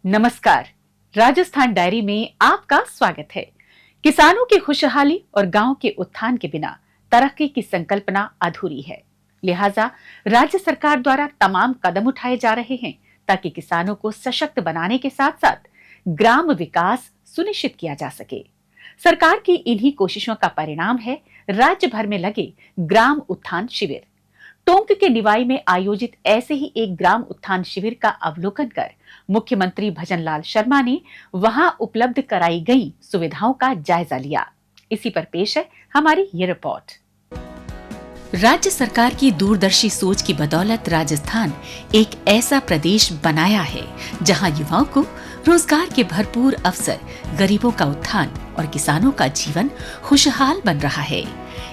नमस्कार। राजस्थान डायरी में आपका स्वागत है। किसानों की खुशहाली और गांव के उत्थान के बिना तरक्की की संकल्पना अधूरी है। लिहाजा राज्य सरकार द्वारा तमाम कदम उठाए जा रहे हैं ताकि किसानों को सशक्त बनाने के साथ साथ ग्राम विकास सुनिश्चित किया जा सके। सरकार की इन्हीं कोशिशों का परिणाम है राज्य भर में लगे ग्राम उत्थान शिविर। टोंक के निवाई में आयोजित ऐसे ही एक ग्राम उत्थान शिविर का अवलोकन कर मुख्यमंत्री भजनलाल शर्मा ने वहां उपलब्ध कराई गई सुविधाओं का जायजा लिया। इसी पर पेश है हमारी ये रिपोर्ट। राज्य सरकार की दूरदर्शी सोच की बदौलत राजस्थान एक ऐसा प्रदेश बनाया है जहां युवाओं को रोजगार के भरपूर अवसर, गरीबों का उत्थान और किसानों का जीवन खुशहाल बन रहा है।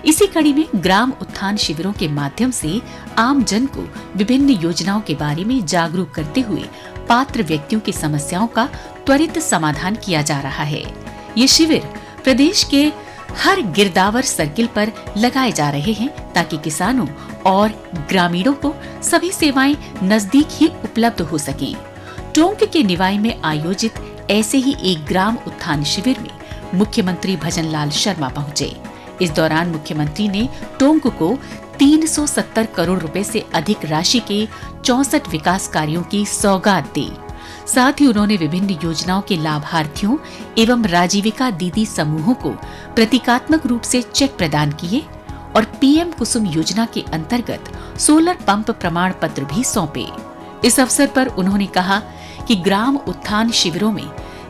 इसी कड़ी में ग्राम उत्थान शिविरों के माध्यम से आम जन को विभिन्न योजनाओं के बारे में जागरूक करते हुए पात्र व्यक्तियों की समस्याओं का त्वरित समाधान किया जा रहा है। ये शिविर प्रदेश के हर गिरदावर सर्किल पर लगाए जा रहे हैं ताकि किसानों और ग्रामीणों को सभी सेवाएं नजदीक ही उपलब्ध हो सकें। टोंक के निवाई में आयोजित ऐसे ही एक ग्राम उत्थान शिविर में मुख्यमंत्री भजनलाल शर्मा पहुंचे। इस दौरान मुख्यमंत्री ने टोंक को 370 करोड़ रुपए से अधिक राशि के 64 विकास कार्यों की सौगात दी। साथ ही उन्होंने विभिन्न योजनाओं के लाभार्थियों एवं राजीविका दीदी समूहों को प्रतीकात्मक रूप से चेक प्रदान किए और पीएम कुसुम योजना के अंतर्गत सोलर पंप प्रमाण पत्र भी सौंपे। इस अवसर पर उन्होंने कहा कि ग्राम उत्थान शिविरों में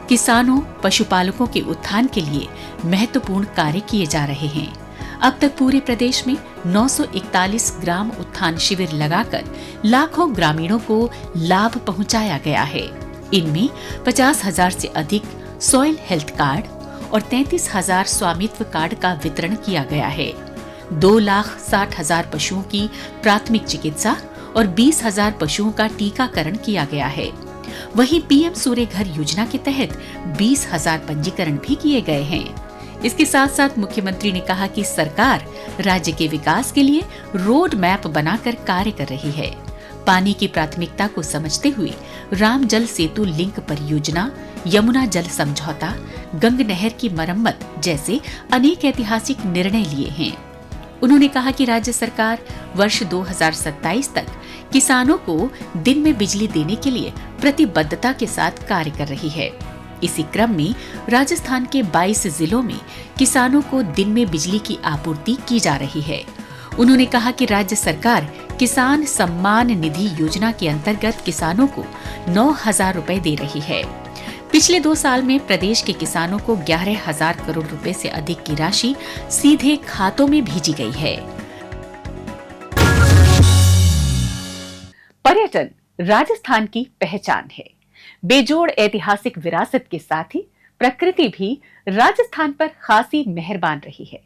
किसानों, पशुपालकों के उत्थान के लिए महत्वपूर्ण कार्य किए जा रहे हैं। अब तक पूरे प्रदेश में 941 ग्राम उत्थान शिविर लगाकर लाखों ग्रामीणों को लाभ पहुंचाया गया है। इनमें 50,000 से अधिक सॉइल हेल्थ कार्ड और 33,000 स्वामित्व कार्ड का वितरण किया गया है। 2,60,000 पशुओं की प्राथमिक चिकित्सा और 20,000 पशुओं का टीकाकरण किया गया है। वहीं पीएम सूर्य घर योजना के तहत 20,000 पंजीकरण भी किए गए हैं। इसके साथ साथ मुख्यमंत्री ने कहा कि सरकार राज्य के विकास के लिए रोड मैप बनाकर कार्य कर रही है। पानी की प्राथमिकता को समझते हुए राम जल सेतु लिंक परियोजना, यमुना जल समझौता, गंग नहर की मरम्मत जैसे अनेक ऐतिहासिक निर्णय लिए हैं। उन्होंने कहा कि राज्य सरकार वर्ष 2027 तक किसानों को दिन में बिजली देने के लिए प्रतिबद्धता के साथ कार्य कर रही है। इसी क्रम में राजस्थान के 22 जिलों में किसानों को दिन में बिजली की आपूर्ति की जा रही है। उन्होंने कहा कि राज्य सरकार किसान सम्मान निधि योजना के अंतर्गत किसानों को 9,000 रुपए दे रही है। पिछले 2 साल में प्रदेश के किसानों को 11,000 करोड़ रुपए से अधिक की राशि सीधे खातों में भेजी गई है। पर्यटन राजस्थान की पहचान है। बेजोड़ ऐतिहासिक विरासत के साथ ही प्रकृति भी राजस्थान पर खासी मेहरबान रही है।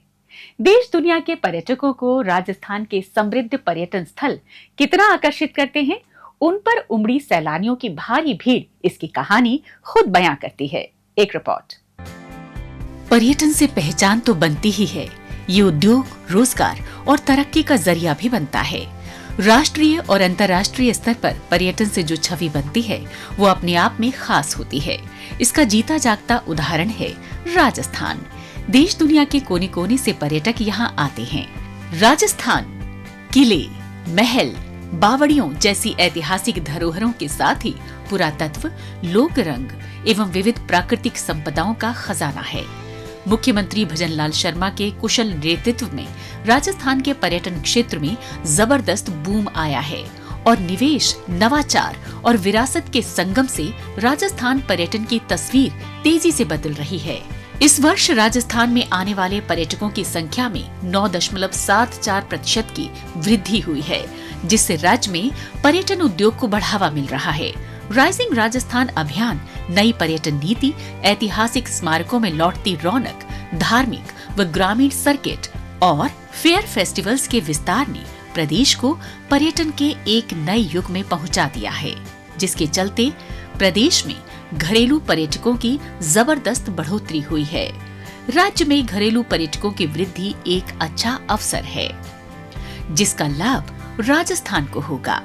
देश दुनिया के पर्यटकों को राजस्थान के समृद्ध पर्यटन स्थल कितना आकर्षित करते हैं, उन पर उमड़ी सैलानियों की भारी भीड़ इसकी कहानी खुद बयां करती है। एक रिपोर्ट। पर्यटन से पहचान तो बनती ही है, ये उद्योग, रोजगार और तरक्की का जरिया भी बनता है। राष्ट्रीय और अंतर्राष्ट्रीय स्तर पर पर्यटन से जो छवि बनती है वो अपने आप में खास होती है। इसका जीता जागता उदाहरण है राजस्थान। देश दुनिया के कोने कोने से पर्यटक यहाँ आते हैं। राजस्थान किले, महल, बावड़ियों जैसी ऐतिहासिक धरोहरों के साथ ही पुरातत्व, लोक रंग एवं विविध प्राकृतिक संपदाओं का खजाना है। मुख्यमंत्री भजनलाल शर्मा के कुशल नेतृत्व में राजस्थान के पर्यटन क्षेत्र में जबरदस्त बूम आया है और निवेश, नवाचार और विरासत के संगम से राजस्थान पर्यटन की तस्वीर तेजी से बदल रही है। इस वर्ष राजस्थान में आने वाले पर्यटकों की संख्या में 9.74% की वृद्धि हुई है, जिससे राज्य में पर्यटन उद्योग को बढ़ावा मिल रहा है। राइजिंग राजस्थान अभियान, नई पर्यटन नीति, ऐतिहासिक स्मारकों में लौटती रौनक, धार्मिक व ग्रामीण सर्किट और फेयर फेस्टिवल्स के विस्तार ने प्रदेश को पर्यटन के एक नए युग में पहुंचा दिया है, जिसके चलते प्रदेश में घरेलू पर्यटकों की जबरदस्त बढ़ोतरी हुई है। राज्य में घरेलू पर्यटकों की वृद्धि एक अच्छा अवसर है, जिसका लाभ राजस्थान को होगा।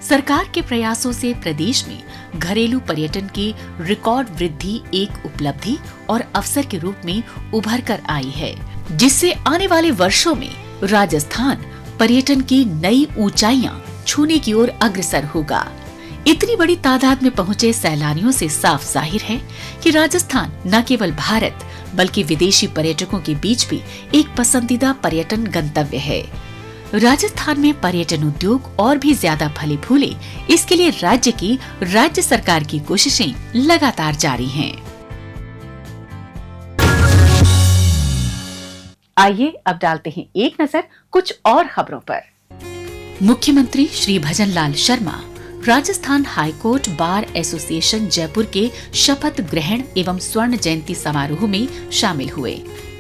सरकार के प्रयासों से प्रदेश में घरेलू पर्यटन की रिकॉर्ड वृद्धि एक उपलब्धि और अवसर के रूप में उभर कर आई है, जिससे आने वाले वर्षों में राजस्थान पर्यटन की नई ऊंचाइयां छूने की ओर अग्रसर होगा। इतनी बड़ी तादाद में पहुंचे सैलानियों से साफ जाहिर है कि राजस्थान न केवल भारत बल्कि विदेशी पर्यटकों के बीच भी एक पसंदीदा पर्यटन गंतव्य है। राजस्थान में पर्यटन उद्योग और भी ज्यादा फले फूले, इसके लिए राज्य सरकार की कोशिशें लगातार जारी हैं। आइए अब डालते हैं एक नजर कुछ और खबरों पर। मुख्यमंत्री Shri Bhajanlal Sharma Rajasthan high court bar association Jaipur के शपथ ग्रहण एवं स्वर्ण जयंती समारोह में शामिल हुए।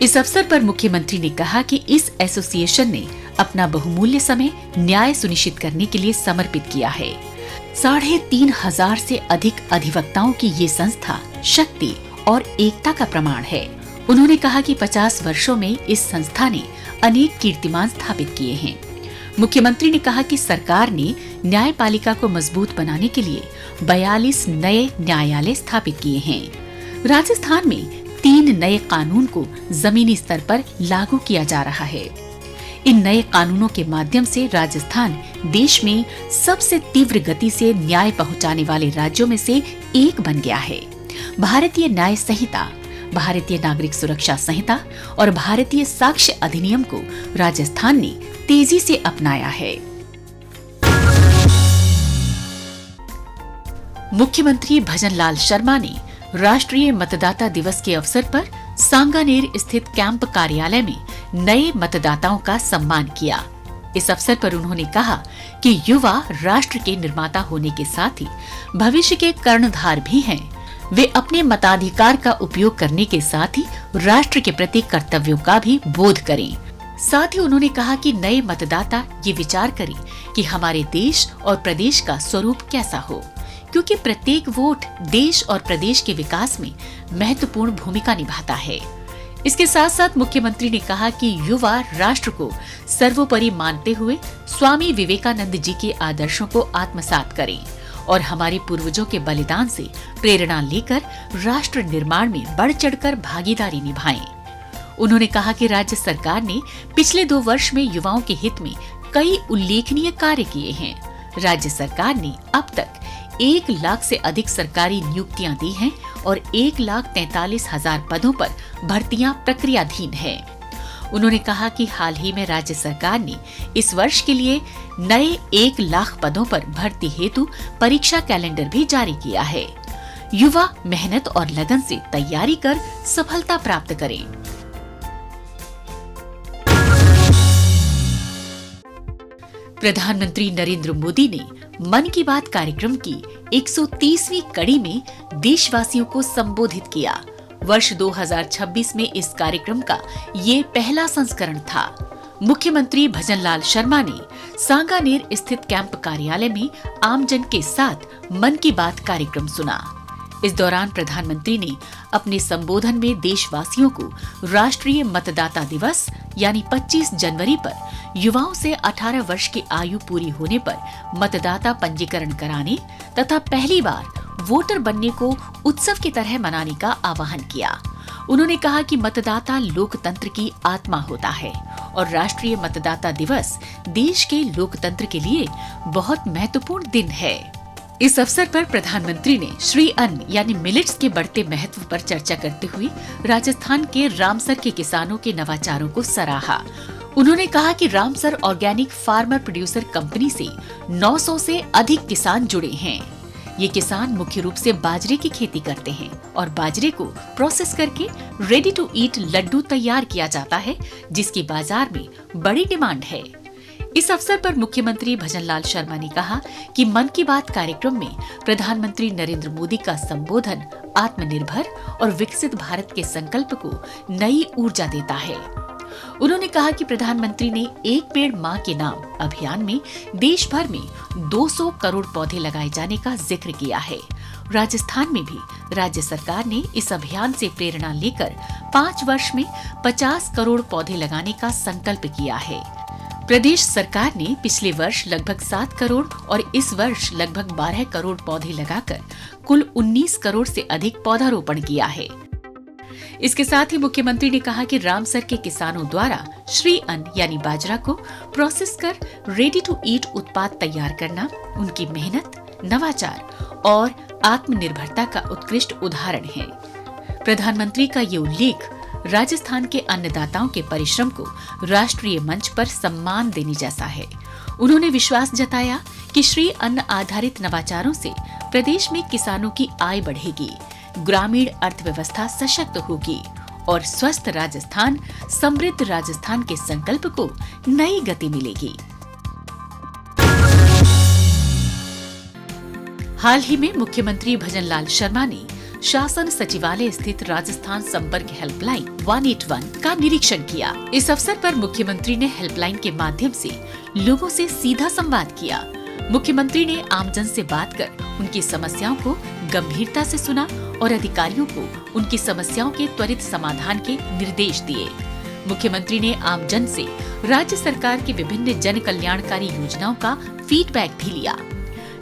इस अवसर पर मुख्यमंत्री ने कहा कि इस एसोसिएशन ने अपना बहुमूल्य समय न्याय सुनिश्चित करने के लिए समर्पित किया है। 3,500 से अधिक अधिवक्ताओं की ये संस्था शक्ति और एकता का प्रमाण है। उन्होंने कहा कि 50 वर्षों में इस संस्था ने अनेक कीर्तिमान स्थापित किए हैं। मुख्यमंत्री ने कहा कि सरकार ने न्यायपालिका को मजबूत बनाने के लिए 42 नए न्यायालय स्थापित किए हैं। राजस्थान में 3 नए कानून को जमीनी स्तर पर लागू किया जा रहा है। इन नए कानूनों के माध्यम से राजस्थान देश में सबसे तीव्र गति से न्याय पहुंचाने वाले राज्यों में से एक बन गया है। भारतीय न्याय संहिता, भारतीय नागरिक सुरक्षा संहिता और भारतीय साक्ष्य अधिनियम को राजस्थान ने तेजी से अपनाया है। मुख्यमंत्री भजनलाल शर्मा ने राष्ट्रीय मतदाता दिवस के अवसर पर सांगानेर स्थित कैंप कार्यालय में नए मतदाताओं का सम्मान किया। इस अवसर पर उन्होंने कहा कि युवा राष्ट्र के निर्माता होने के साथ ही भविष्य के कर्णधार भी हैं। वे अपने मताधिकार का उपयोग करने के साथ ही राष्ट्र के प्रति कर्तव्यों का भी बोध करें। साथ ही उन्होंने कहा कि नए मतदाता ये विचार करें कि हमारे देश और प्रदेश का स्वरूप कैसा हो, क्योंकि प्रत्येक वोट देश और प्रदेश के विकास में महत्वपूर्ण भूमिका निभाता है। इसके साथ साथ मुख्यमंत्री ने कहा कि युवा राष्ट्र को सर्वोपरि मानते हुए स्वामी विवेकानंद जी के आदर्शों को आत्मसात करें और हमारे पूर्वजों के बलिदान से प्रेरणा लेकर राष्ट्र निर्माण में बढ़ चढ़कर भागीदारी निभाएं। उन्होंने कहा कि राज्य सरकार ने पिछले 2 वर्ष में युवाओं के हित में कई उल्लेखनीय कार्य किए हैं। राज्य सरकार ने अब तक 1 लाख से अधिक सरकारी नियुक्तियां दी हैं और 1,43,000 पदों पर भर्तियां प्रक्रियाधीन हैं। उन्होंने कहा कि हाल ही में राज्य सरकार ने इस वर्ष के लिए नए 1 लाख पदों पर भर्ती हेतु परीक्षा कैलेंडर भी जारी किया है। युवा मेहनत और लगन से तैयारी कर सफलता प्राप्त करें। प्रधानमंत्री नरेंद्र मोदी ने मन की बात कार्यक्रम की 130वीं कड़ी में देशवासियों को संबोधित किया। वर्ष 2026 में इस कार्यक्रम का ये पहला संस्करण था। मुख्यमंत्री भजनलाल शर्मा ने सांगानेर स्थित कैंप कार्यालय में आमजन के साथ मन की बात कार्यक्रम सुना। इस दौरान प्रधानमंत्री ने अपने संबोधन में देशवासियों को राष्ट्रीय मतदाता दिवस यानी 25 जनवरी पर युवाओं से 18 वर्ष की आयु पूरी होने पर मतदाता पंजीकरण कराने तथा पहली बार वोटर बनने को उत्सव की तरह मनाने का आह्वान किया। उन्होंने कहा कि मतदाता लोकतंत्र की आत्मा होता है और राष्ट्रीय मतदाता दिवस देश के लोकतंत्र के लिए बहुत महत्वपूर्ण दिन है। इस अवसर पर प्रधानमंत्री ने श्री अन्न यानी मिलेट्स के बढ़ते महत्व पर चर्चा करते हुए राजस्थान के रामसर के किसानों के नवाचारों को सराहा। उन्होंने कहा कि Ramsar organic farmer producer company से 900 से अधिक किसान जुड़े हैं। ये किसान मुख्य रूप से बाजरे की खेती करते हैं और बाजरे को प्रोसेस करके रेडी टू ईट लड्डू तैयार किया जाता है, जिसकी बाजार में बड़ी डिमांड है। इस अवसर पर मुख्यमंत्री भजनलाल शर्मा ने कहा कि मन की बात कार्यक्रम में प्रधानमंत्री नरेंद्र मोदी का संबोधन आत्मनिर्भर और विकसित भारत के संकल्प को नई ऊर्जा देता है। उन्होंने कहा कि प्रधानमंत्री ने एक पेड़ मां के नाम अभियान में देश भर में 200 करोड़ पौधे लगाए जाने का जिक्र किया है। राजस्थान में भी राज्य सरकार ने इस अभियान से प्रेरणा लेकर 5 वर्ष में 50 करोड़ पौधे लगाने का संकल्प किया है। प्रदेश सरकार ने पिछले वर्ष लगभग 7 करोड़ और इस वर्ष लगभग 12 करोड़ पौधे लगाकर कुल 19 करोड़ से अधिक पौधारोपण किया है। इसके साथ ही मुख्यमंत्री ने कहा कि रामसर के किसानों द्वारा श्री अन्न यानी बाजरा को प्रोसेस कर रेडी टू ईट उत्पाद तैयार करना उनकी मेहनत, नवाचार और आत्मनिर्भरता का उत्कृष्ट उदाहरण है। प्रधानमंत्री का ये उल्लेख राजस्थान के अन्नदाताओं के परिश्रम को राष्ट्रीय मंच पर सम्मान देने जैसा है। उन्होंने विश्वास जताया कि श्री अन्न आधारित नवाचारों से प्रदेश में किसानों की आय बढ़ेगी, ग्रामीण अर्थव्यवस्था सशक्त होगी और स्वस्थ राजस्थान, समृद्ध राजस्थान के संकल्प को नई गति मिलेगी। हाल ही में मुख्यमंत्री भजनलाल शर्मा ने शासन सचिवालय स्थित राजस्थान संपर्क हेल्पलाइन 181 का निरीक्षण किया। इस अवसर पर मुख्यमंत्री ने हेल्पलाइन के माध्यम से लोगों से सीधा संवाद किया। मुख्यमंत्री ने आमजन से बात कर उनकी समस्याओं को गंभीरता से सुना और अधिकारियों को उनकी समस्याओं के त्वरित समाधान के निर्देश दिए। मुख्यमंत्री ने आमजन से राज्य सरकार की विभिन्न जन कल्याणकारी योजनाओं का फीडबैक भी लिया।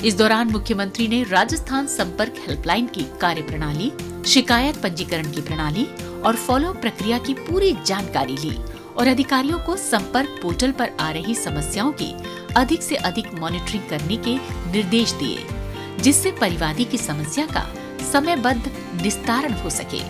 इस दौरान मुख्यमंत्री ने राजस्थान संपर्क हेल्पलाइन की कार्यप्रणाली, शिकायत पंजीकरण की प्रणाली और फॉलो प्रक्रिया की पूरी जानकारी ली और अधिकारियों को संपर्क पोर्टल पर आ रही समस्याओं की अधिक से अधिक मॉनिटरिंग करने के निर्देश दिए, जिससे परिवादी की समस्या का समयबद्ध निस्तारण हो सके।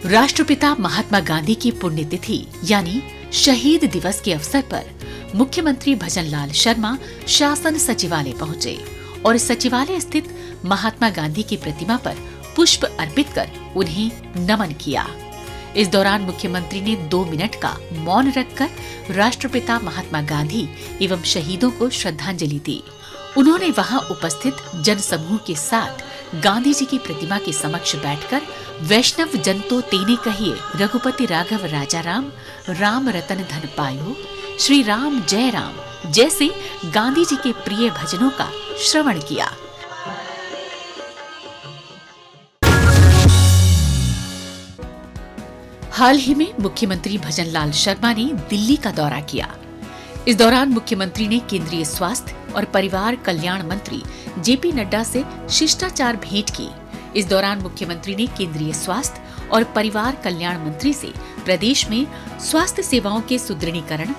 राष्ट्रपिता महात्मा गांधी की पुण्यतिथि यानी शहीद दिवस के अवसर पर मुख्यमंत्री भजनलाल शर्मा शासन सचिवालय पहुंचे और सचिवालय स्थित महात्मा गांधी की प्रतिमा पर पुष्प अर्पित कर उन्हें नमन किया। इस दौरान मुख्यमंत्री ने 2 मिनट का मौन रखकर राष्ट्रपिता महात्मा गांधी एवं शहीदों को श्रद्धांजलि दी। उन्होंने वहां उपस्थित जनसमूह के साथ गांधी जी की प्रतिमा के समक्ष बैठकर वैष्णव जन तो तेने कहिए रघुपति राघव राजा राम, राम रतन धन पायो, श्री राम जय राम जैसे गांधी जी के प्रिय भजनों का श्रवण किया। हाल ही में मुख्यमंत्री भजनलाल शर्मा ने दिल्ली का दौरा किया। इस दौरान मुख्यमंत्री ने केंद्रीय स्वास्थ्य और परिवार कल्याण मंत्री जेपी नड्डा से शिष्टाचार भेंट की। इस दौरान मुख्यमंत्री ने केंद्रीय स्वास्थ्य और परिवार कल्याण मंत्री से प्रदेश में स्वास्थ्य सेवाओं के सुदृढ़ीकरण,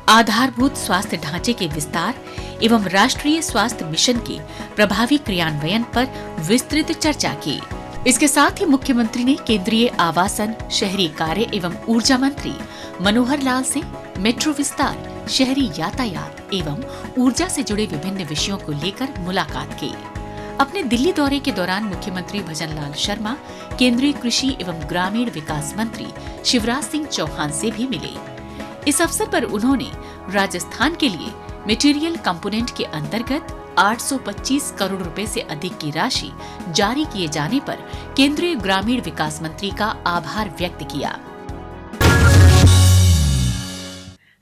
आधारभूत स्वास्थ्य ढांचे के विस्तार एवं राष्ट्रीय स्वास्थ्य मिशन के प्रभावी क्रियान्वयन पर विस्तृत चर्चा की। इसके साथ ही मुख्यमंत्री ने केंद्रीय आवासन, शहरी कार्य एवं ऊर्जा मंत्री मनोहर लाल से मेट्रो विस्तार, शहरी यातायात एवं ऊर्जा से जुड़े विभिन्न विषयों को लेकर मुलाकात की। अपने दिल्ली दौरे के दौरान मुख्यमंत्री भजनलाल शर्मा केंद्रीय कृषि एवं ग्रामीण विकास मंत्री शिवराज सिंह चौहान से भी मिले। इस अवसर पर उन्होंने राजस्थान के लिए मटेरियल कंपोनेंट के अंतर्गत 825 करोड़ रुपए से अधिक की राशि जारी किए जाने पर केंद्रीय ग्रामीण विकास मंत्री का आभार व्यक्त किया।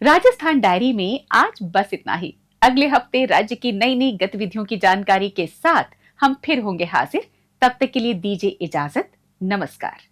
राजस्थान डायरी में आज बस इतना ही। अगले हफ्ते राज्य की नई नई गतिविधियों की जानकारी के साथ हम फिर होंगे हाजिर। तब तक के लिए दीजिए इजाजत। नमस्कार।